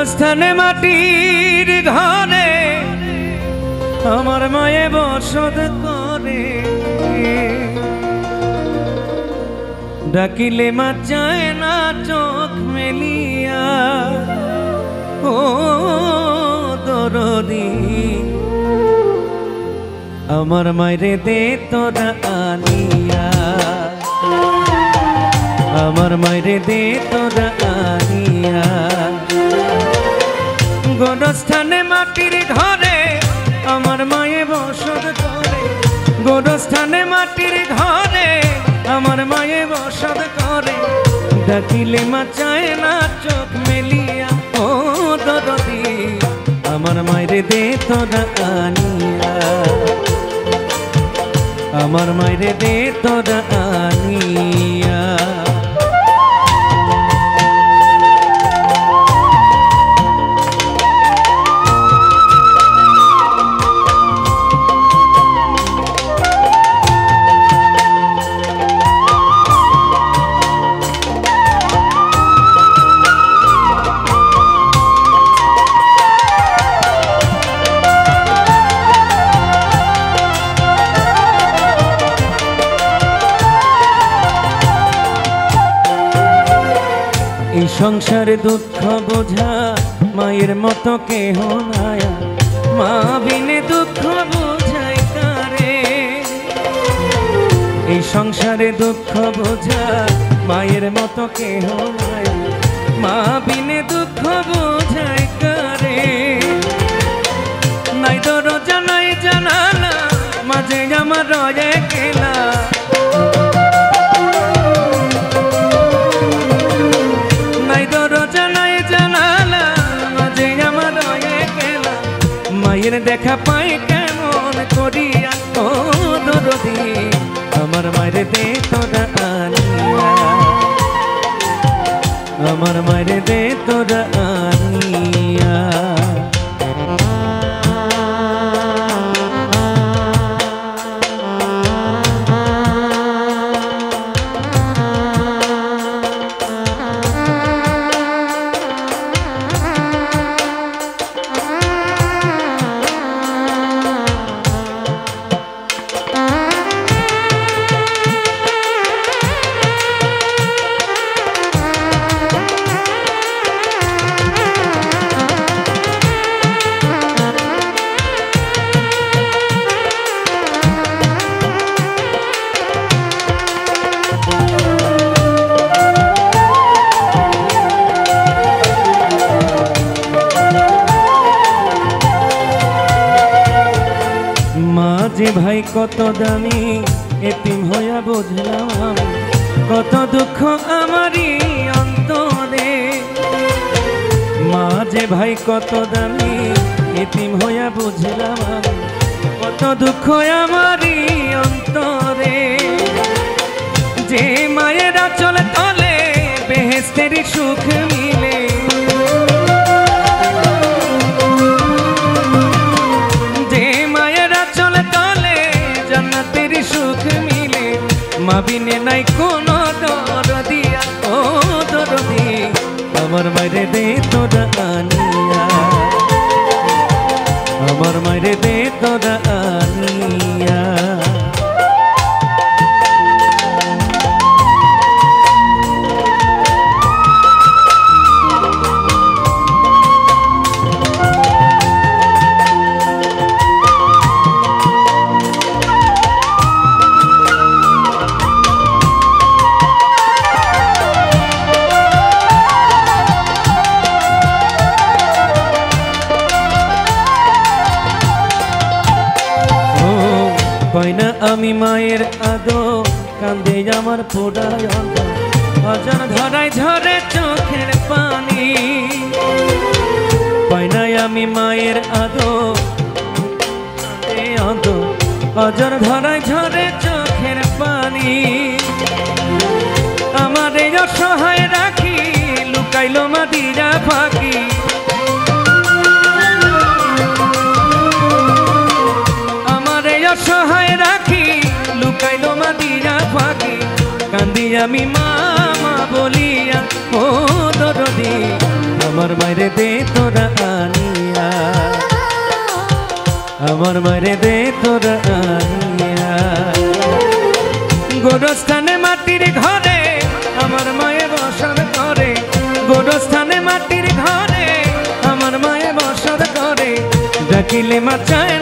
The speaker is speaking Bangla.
গোরস্থানে মাটির ঘরে আমার মায়ে বসত করে, ডাকিলে মা চায় না চোখ মেলিয়া। ও দরদি আমার মায়েরে দে তোরা আনিয়া, আমার মায়েরে দে তোরা আনিয়া। গোরস্থানে মাটির ঘরে আমার মায়ে বসত করে, গোরস্থানে মাটির ঘরে আমার মায়ে বসত করে, ডাকিলে মা চায় না চোখ মেলিয়া। ও দরদি আমার মায়েরে দে তোরা আনিয়া, আমার মায়েরে দে তোরা আনিয়া। এই সংসারে দুঃখ বোঝা মায়ের মতো কেহ নাই, মা বিনে দুঃখ বোঝাই কারে। এই সংসারে দুঃখ বোঝা মায়ের মতো কেহ নাই, মা বিনে দুঃখ বোঝাই কারে। নাই দরজা নাই জানালা, মাঝে আমার রয়ে গেলা। মায়ের দেখা পাই কেমন করিয়া। ও দরদি আমার মায়ের দে তোরা আনিয়া, আমার মায়ের দে তোরা আনিয়া। যে ভাই কত দামি এতিম হইয়া বুঝলাম আমি, কত দুঃখ আমারই অন্তরে। মা যে ভাই কত দামি এতিম হইয়া বুঝলাম আমি, কত দুঃখ আমারই অন্তরে। যে মায়ের আঁচল তলে বেহেশতের সুখ মিলে, মা বিনে নাই কোনো দরদিয়া। ও দরদি আমার মায়েরে দে তোরা আনিয়া, আমার মায়েরে দে তোরা আনিয়া। পাইনা আমি মায়ের আদো, কান্দে আমার পোড়ায় অজন ধরায় ঝরে চোখের পানি। পাইনা আমি মায়ের আদো, কান্দে আদো অজন ধরায় ঝরে চোখের পানি। আমার এই অসহায় রাখি লুকাইলো মাদিরা ফাঁকি। অসহায় রাখি লুকাইলো মাদিরা ফাঁকি, কান্দি আমি মামা বলিয়া। ও দরদি আমার মায়েরে দে তোরা আনিয়া, আমার মায়েরে দে তোরা আনিয়া। গোরস্থানে মাটির ঘরে আমার মায়ে বসর করে, গোরস্থানে মাটির ঘরে আমার মায়ে বসর করে, ডাকিলে মা চায়